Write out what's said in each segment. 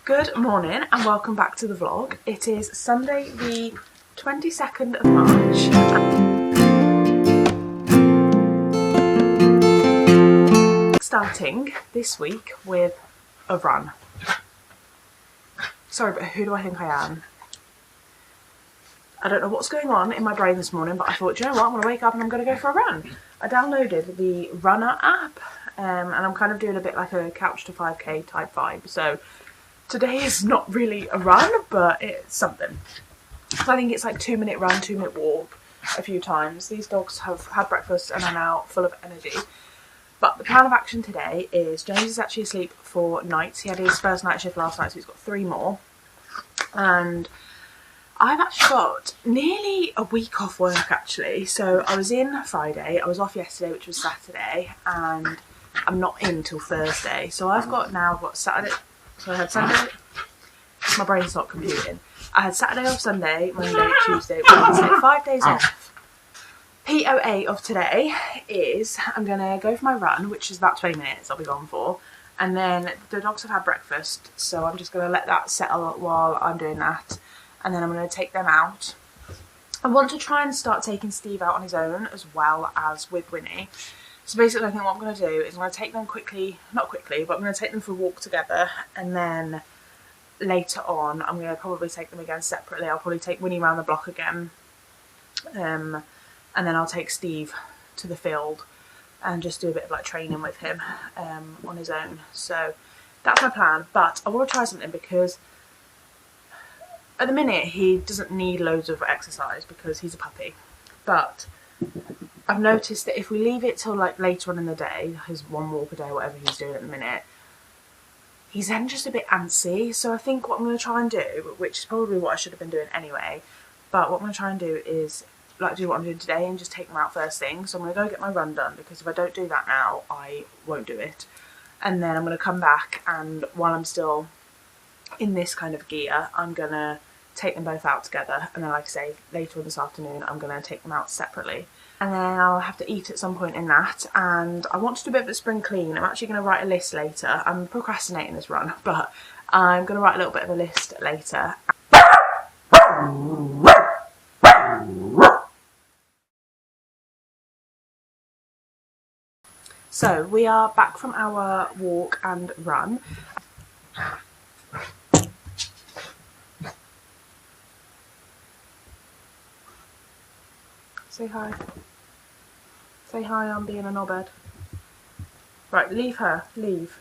Good morning and welcome back to the vlog. It is Sunday the 22nd of March. Starting this week with a run. Sorry, but who do I think I am? I don't know what's going on in my brain this morning, but I thought, do you know what, I'm going to wake up and I'm going to go for a run. I downloaded the Runner app and I'm kind of doing a bit like a couch to 5k type vibe. So today is not really a run, but it's something. So I think it's like 2-minute run, 2-minute walk a few times. These dogs have had breakfast and are now full of energy. But the plan of action today is James is actually asleep for nights. He had his first night shift last night, so he's got 3 more. And I've actually got nearly a week off work actually. So I was in Friday, I was off yesterday, which was Saturday, and I'm not in till Thursday. So I've got Saturday, so I had Sunday, my brain's not computing. I had Saturday off, Sunday, Monday, Tuesday, Wednesday, 5 days off. POA of today is I'm going to go for my run, which is about 20 minutes I'll be gone for. And then the dogs have had breakfast, so I'm just going to let that settle while I'm doing that. And then I'm going to take them out. I want to try and start taking Steve out on his own as well as with Winnie. So basically I think what I'm going to do is I'm going to take them not quickly, but I'm going to take them for a walk together. And then later on I'm going to probably take them again separately. I'll probably take Winnie around the block again. And then I'll take Steve to the field and just do a bit of like training with him on his own. So that's my plan. But I want to try something because at the minute he doesn't need loads of exercise because he's a puppy. But I've noticed that if we leave it till like later on in the day, his 1 walk a day, whatever he's doing at the minute, he's then just a bit antsy. So I think what I'm going to try and do, which is probably what I should have been doing anyway, but what I'm going to try and do is like do what I'm doing today and just take them out first thing. So I'm going to go get my run done, because if I don't do that now I won't do it. And then I'm going to come back, and while I'm still in this kind of gear I'm going to take them both out together, and then like I say later on this afternoon I'm going to take them out separately. And then I'll have to eat at some point in that, and I want to do a bit of a spring clean. I'm actually going to write a list later. I'm procrastinating this run, but I'm going to write a little bit of a list later. So we are back from our walk and run. Say hi. Say hi, I'm being a knobhead. Right, leave her. Leave.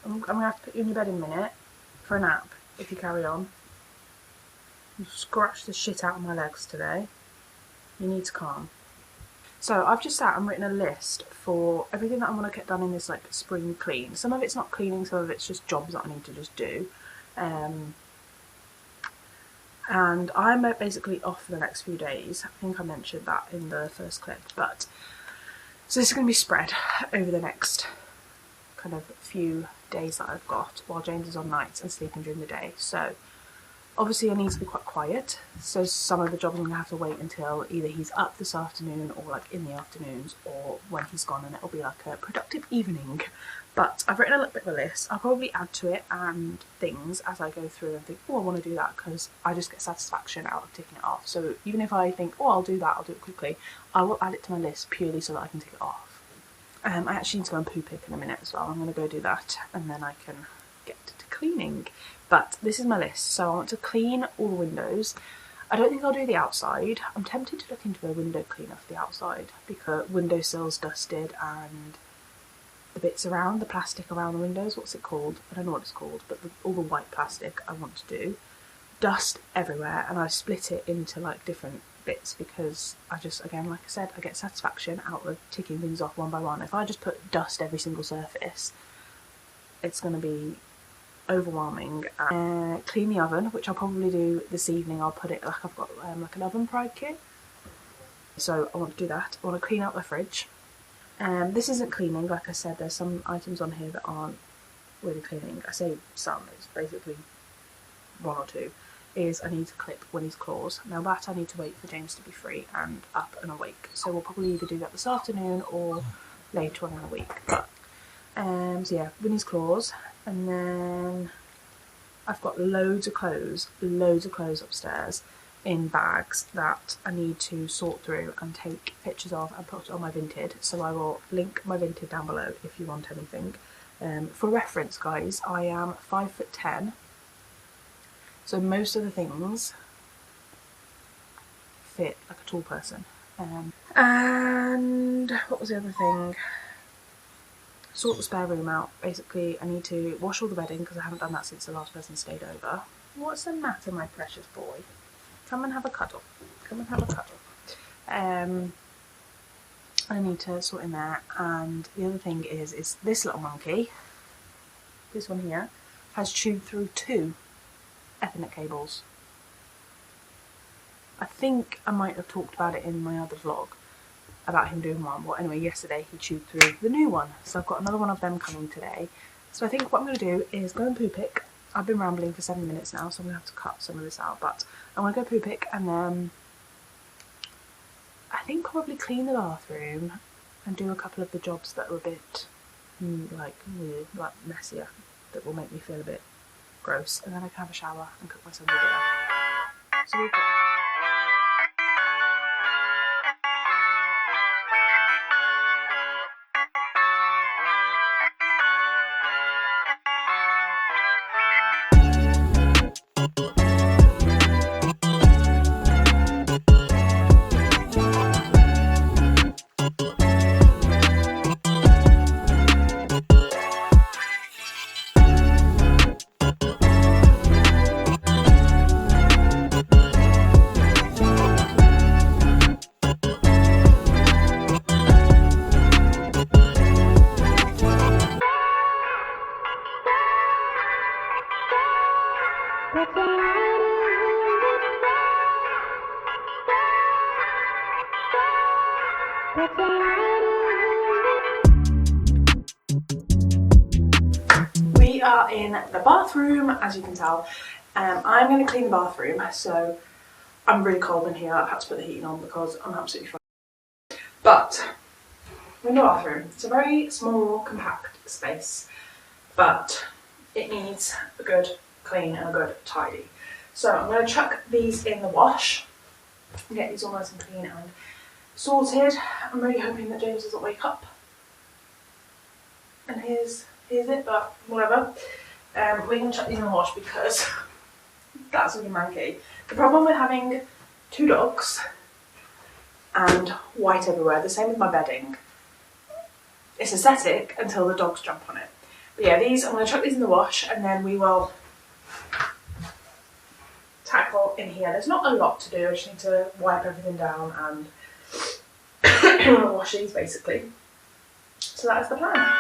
I'm going to have to put you in your bed in a minute for a nap if you carry on. You've scratched the shit out of my legs today. You need to calm. So I've just sat and written a list for everything that I want to get done in this like spring clean. Some of it's not cleaning, some of it's just jobs that I need to just do. And I'm basically off for the next few days. I think I mentioned that in the first clip. But so this is going to be spread over the next kind of few days that I've got while James is on nights and sleeping during the day. So obviously I need to be quite quiet, so some of the jobs I'm going to have to wait until either he's up this afternoon or like in the afternoons, or when he's gone, and it'll be like a productive evening. But I've written a little bit of a list. I'll probably add to it and things as I go through and think, oh, I want to do that, because I just get satisfaction out of ticking it off. So even if I think, oh, I'll do that, I'll do it quickly, I will add it to my list purely so that I can tick it off. I actually need to go and poo pick in a minute as well. I'm going to go do that and then I can get to cleaning. But this is my list. So I want to clean all the windows. I don't think I'll do the outside. I'm tempted to look into a window cleaner for the outside, because windowsills dusted and the bits around, the plastic around the windows, what's it called? I don't know what it's called, but all the white plastic I want to do. Dust everywhere, and I split it into like different bits because I just, again, like I said, I get satisfaction out of ticking things off one by one. If I just put dust every single surface, it's going to be overwhelming. Clean the oven, which I'll probably do this evening. I'll put it like I've got like an oven pride kit, so I want to do that. I want to clean out the fridge. This isn't cleaning, like I said, there's some items on here that aren't really cleaning. I say some, it's basically 1 or 2. Is I need to clip Winnie's claws. Now that I need to wait for James to be free and up and awake, so we'll probably either do that this afternoon or later on in the week. But so yeah, Winnie's claws, and then I've got loads of clothes upstairs in bags that I need to sort through and take pictures of and put on my Vinted. So I will link my Vinted down below if you want anything. For reference, guys, I am 5'10", so most of the things fit like a tall person. And what was the other thing? Sort the spare room out. Basically, I need to wash all the bedding because I haven't done that since the last person stayed over. What's the matter, my precious boy? Come and have a cuddle. Come and have a cuddle. I need to sort in there. And the other thing is this little monkey, this one here, has chewed through 2 Ethernet cables. I think I might have talked about it in my other vlog, about him doing one. Well, anyway, yesterday he chewed through the new one. So I've got another one of them coming today. So I think what I'm going to do is go and poo pick. I've been rambling for 7 minutes now, so I'm going to have to cut some of this out. But I'm going to go poo pick and then I think probably clean the bathroom and do a couple of the jobs that are a bit like messier, that will make me feel a bit gross. And then I can have a shower and cook my Sunday dinner. So we'll go. We are in the bathroom, as you can tell. I'm going to clean the bathroom, so I'm really cold in here. I've had to put the heating on because I'm absolutely fine. But we're in the bathroom. It's a very small, compact space, but it needs a good clean and a good tidy. So I'm going to chuck these in the wash and get these all nice and clean and sorted. I'm really hoping that James doesn't wake up and here's it, but whatever. We're going to chuck these in the wash because that's looking manky. The problem with having 2 dogs and white everywhere, the same with my bedding, it's aesthetic until the dogs jump on it. But yeah, I'm going to chuck these in the wash and then we will tackle in here. There's not a lot to do, I just need to wipe everything down and wash these basically. So that is the plan.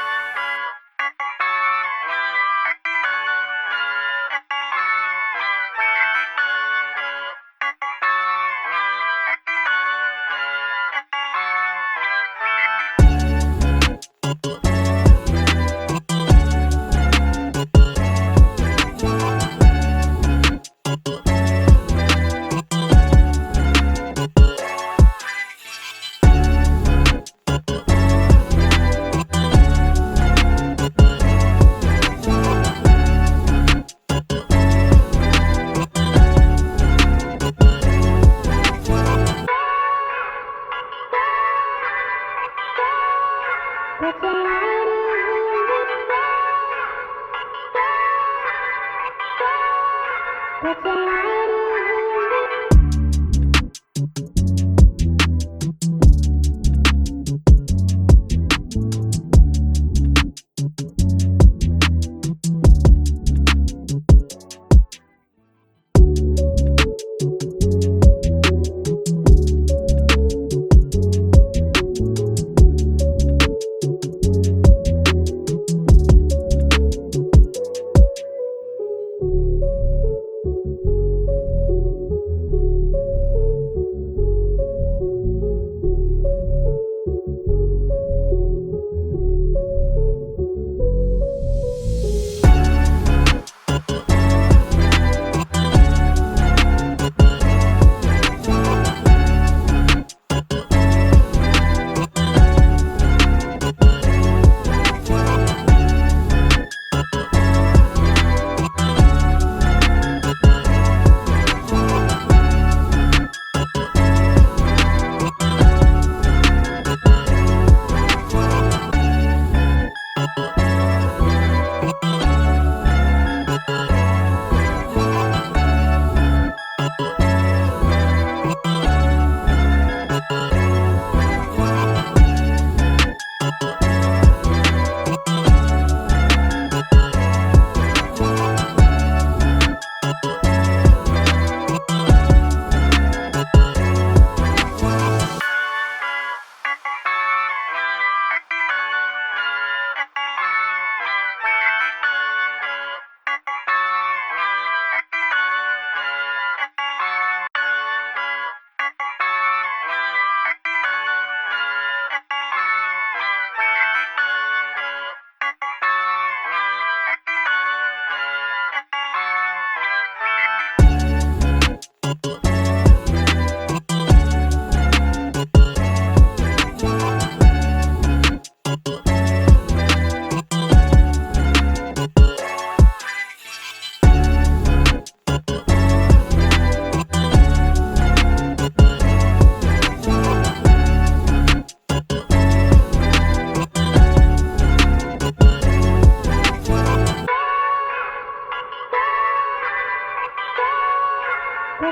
So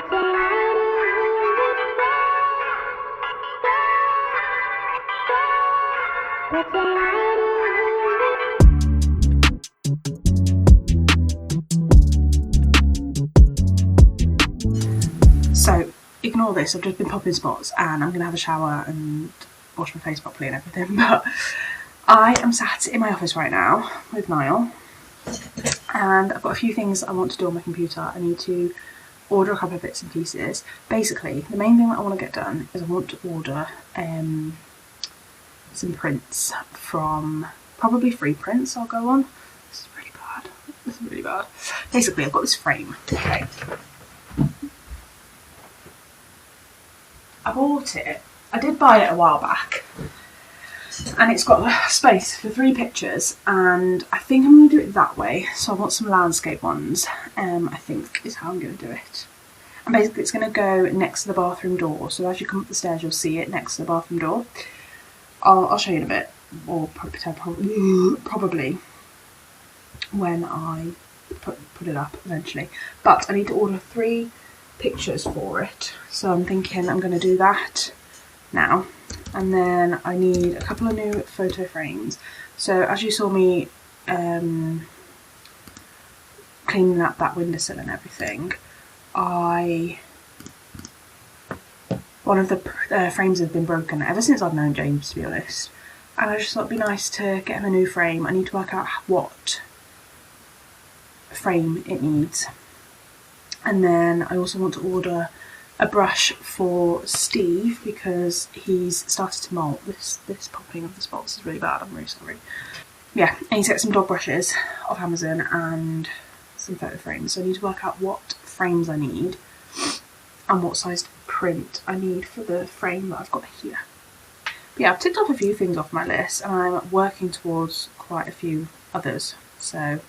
ignore this, I've just been popping spots and I'm going to have a shower and wash my face properly and everything, but I am sat in my office right now with Niall and I've got a few things I want to do on my computer. I need to order a couple of bits and pieces. Basically, the main thing that I want to get done is I want to order some prints from, probably free prints I'll go on. This is really bad. This is really bad. Basically, I've got this frame, okay. I bought it, I did buy it a while back, and it's got space for 3 pictures, and I think I'm going to do it that way. So I want some landscape ones, I think is how I'm going to do it. And basically it's going to go next to the bathroom door, so as you come up the stairs you'll see it next to the bathroom door. I'll show you in a bit, or probably when I put it up eventually. But I need to order 3 pictures for it, so I'm thinking I'm going to do that now. And then I need a couple of new photo frames. So as you saw me cleaning up that windowsill and everything, one of the frames has been broken ever since I've known James, to be honest, and I just thought it'd be nice to get him a new frame. I need to work out what frame it needs. And then I also want to order a brush for Steve because he's started to moult. This popping of the spots is really bad, I'm really sorry. Yeah, I need to get some dog brushes off Amazon and some photo frames. So I need to work out what frames I need and what size print I need for the frame that I've got here. But yeah, I've ticked off a few things off my list and I'm working towards quite a few others. So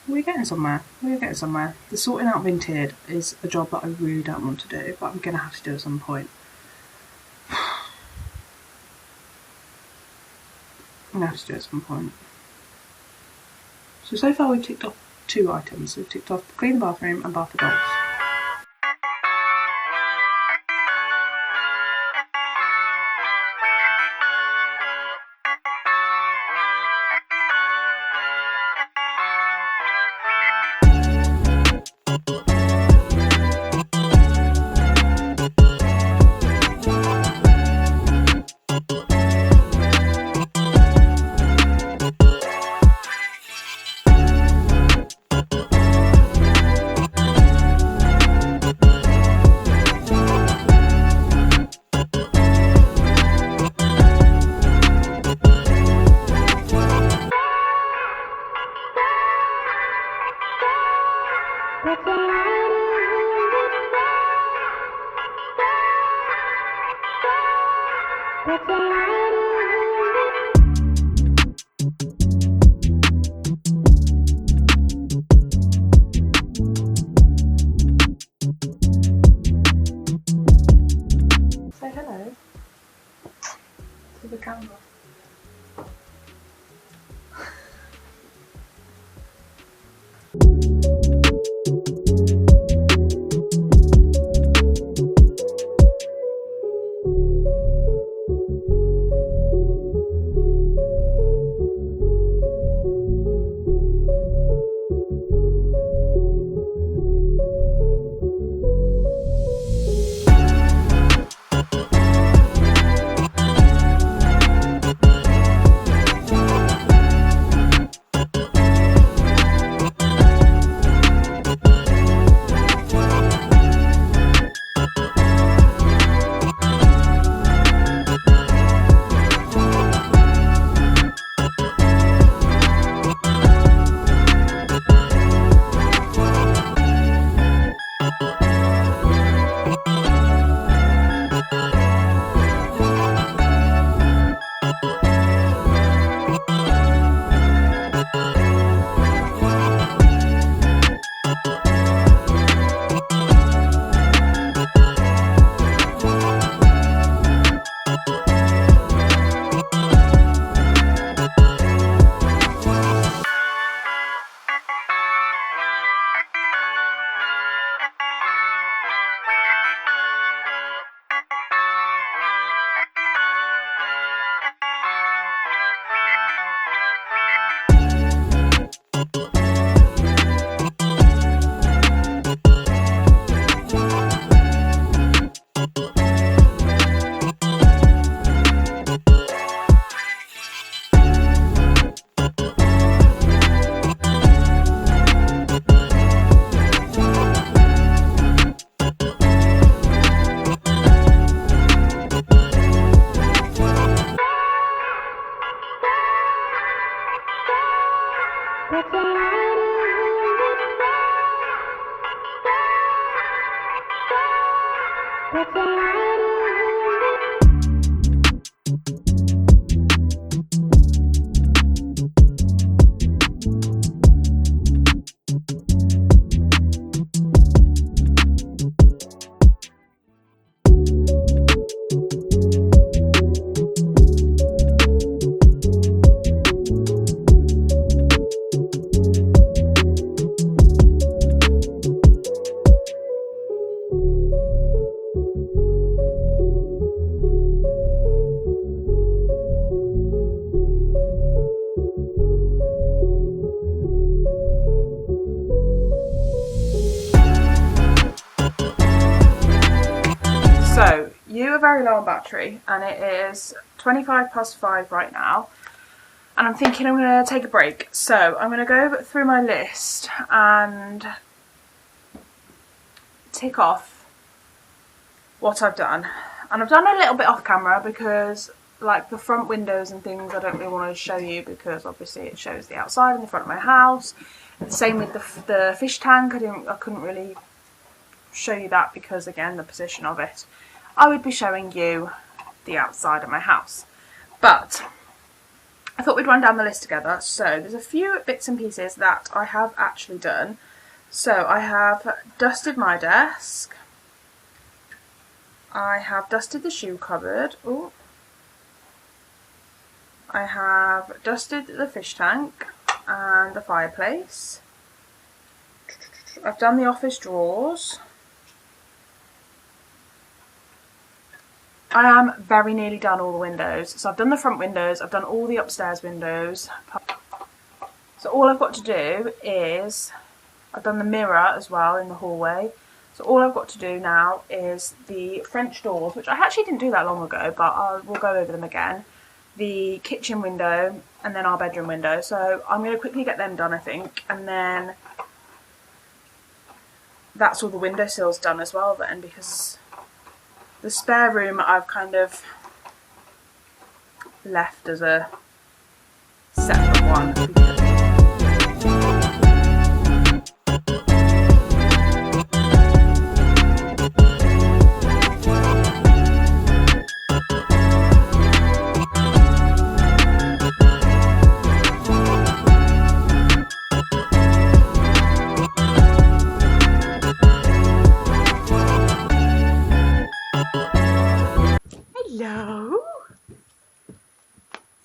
we're getting somewhere. We're getting somewhere. The sorting out Vinted is a job that I really don't want to do, but I'm going to have to do at some point. I'm going to have to do it at some point. So far we've ticked off 2 items. We've ticked off clean the bathroom and bath the dogs. Say hello to the camera. So, you are very low on battery, and it is 5:25 right now, and I'm thinking I'm going to take a break. So, I'm going to go through my list and tick off what I've done. And I've done a little bit off camera because, like, the front windows and things I don't really want to show you because obviously it shows the outside and the front of my house. Same with the fish tank. I couldn't really show you that because, again, the position of it. I would be showing you the outside of my house. But I thought we'd run down the list together. So there's a few bits and pieces that I have actually done. So I have dusted my desk. I have dusted the shoe cupboard. Ooh. I have dusted the fish tank and the fireplace. I've done the office drawers. I am very nearly done all the windows. So I've done the front windows, I've done all the upstairs windows. So all I've got to do is, I've done the mirror as well in the hallway. So all I've got to do now is the French doors, which I actually didn't do that long ago, but we'll go over them again. The kitchen window and then our bedroom window. So I'm going to quickly get them done, I think. And then that's all the windowsills done as well then, because the spare room I've kind of left as a separate one. Hello.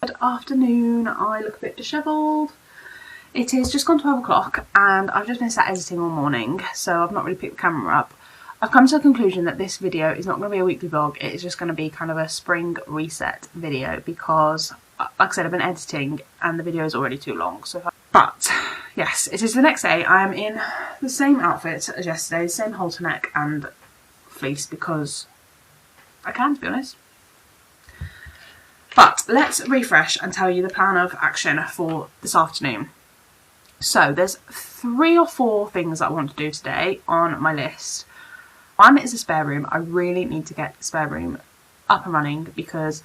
Good afternoon. I look a bit dishevelled. It is just gone 12 o'clock and I've just been sat editing all morning, so I've not really picked the camera up. I've come to the conclusion that this video is not going to be a weekly vlog, it is just going to be kind of a spring reset video because, like I said, I've been editing and the video is already too long. But yes, it is the next day. I am in the same outfit as yesterday, the same halter neck and fleece because I can, to be honest. But let's refresh and tell you the plan of action for this afternoon. So there's 3 or 4 things that I want to do today on my list. One is the spare room. I really need to get the spare room up and running because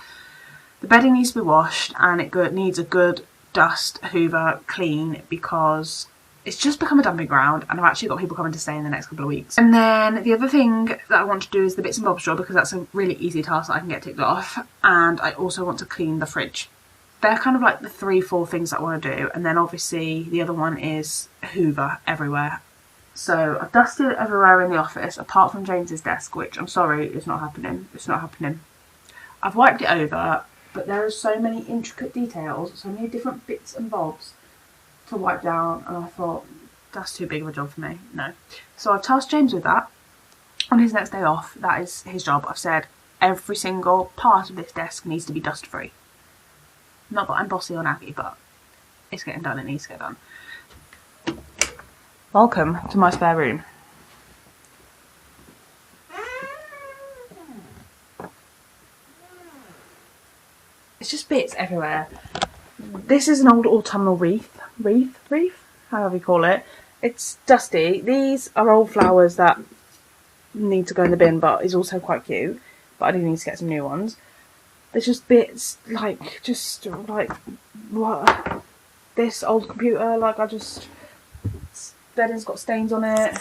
the bedding needs to be washed and it needs a good dust, hoover, clean because it's just become a dumping ground and I've actually got people coming to stay in the next couple of weeks. And then the other thing that I want to do is the bits and bobs drawer because that's a really easy task that I can get ticked off. And I also want to clean the fridge. They're kind of like the 3-4 things that I want to do. And then obviously the other one is hoover everywhere. So I've dusted everywhere in the office apart from James's desk, which I'm sorry, is not happening. It's not happening. I've wiped it over, but there are so many intricate details, so many different bits and bobs to wipe down, and I thought that's too big of a job for me. No. So I've tasked James with that on his next day off. That is his job. I've said every single part of this desk needs to be dust free. Not that I'm bossy or naggy, but it's getting done. It needs to get done. Welcome to my spare room. It's just bits everywhere. This is an old autumnal wreath, however you call it. It's dusty. These are old flowers that need to go in the bin, but is also quite cute. But I do need to get some new ones. There's just bits, like, what? this old computer, like bedding's got stains on it.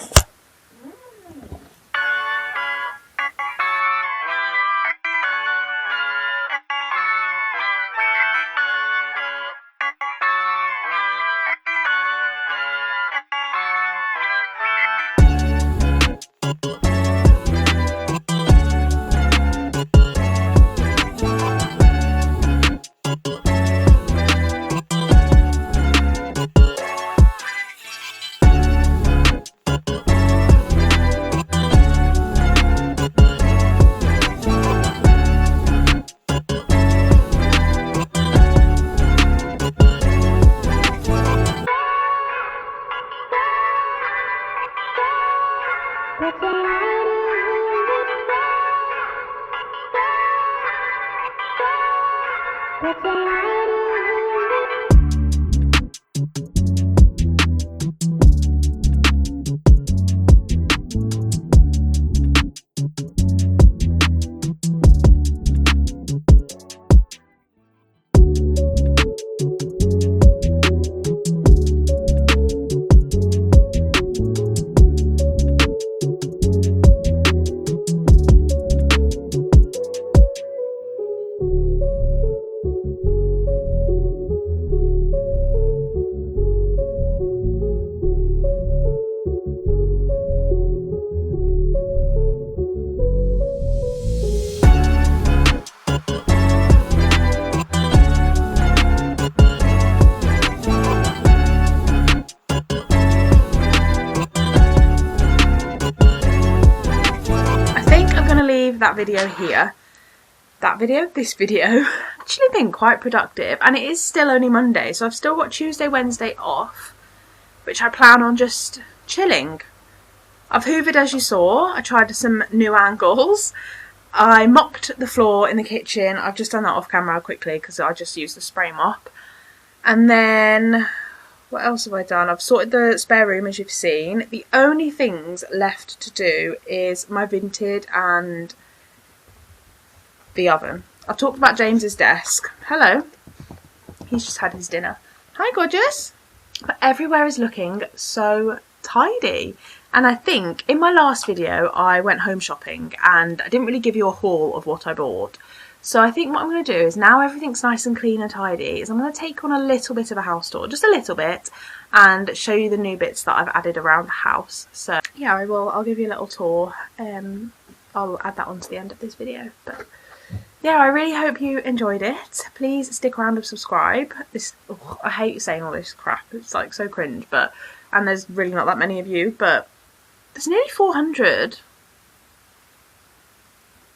That video here, this video actually been quite productive, and it is still only Monday, so I've still got Tuesday, Wednesday off, which I plan on just chilling. I've hoovered, as you saw. I tried some new angles. I mopped the floor in the kitchen. I've just done that off camera quickly because I just used the spray mop. And then what else have I done? I've sorted the spare room, as you've seen. The only things left to do is my Vinted and the oven. I've talked about James's desk. Hello. He's just had his dinner. Hi, gorgeous. But everywhere is looking so tidy. And I think in my last video I went home shopping and I didn't really give you a haul of what I bought. So I think what I'm going to do is, now everything's nice and clean and tidy, is I'm going to take on a little bit of a house tour, just a little bit, and show you the new bits that I've added around the house. So yeah, I'll give you a little tour. I'll add that on to the end of this video. But yeah, I really hope you enjoyed it. Please stick around and subscribe. I hate saying all this crap. It's like so cringe, and there's really not that many of you, but there's nearly 400.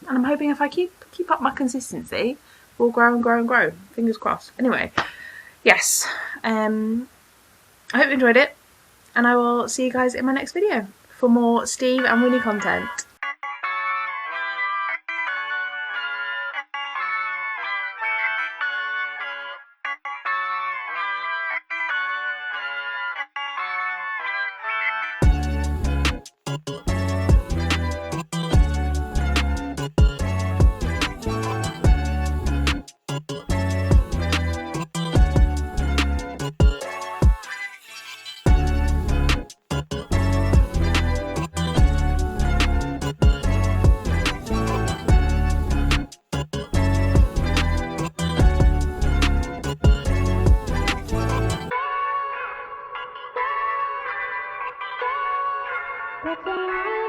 And I'm hoping if I keep up my consistency, we'll grow and grow and grow. Fingers crossed. Anyway, yes. I hope you enjoyed it, and I will see you guys in my next video for more Steve and Winnie content. Decluttering.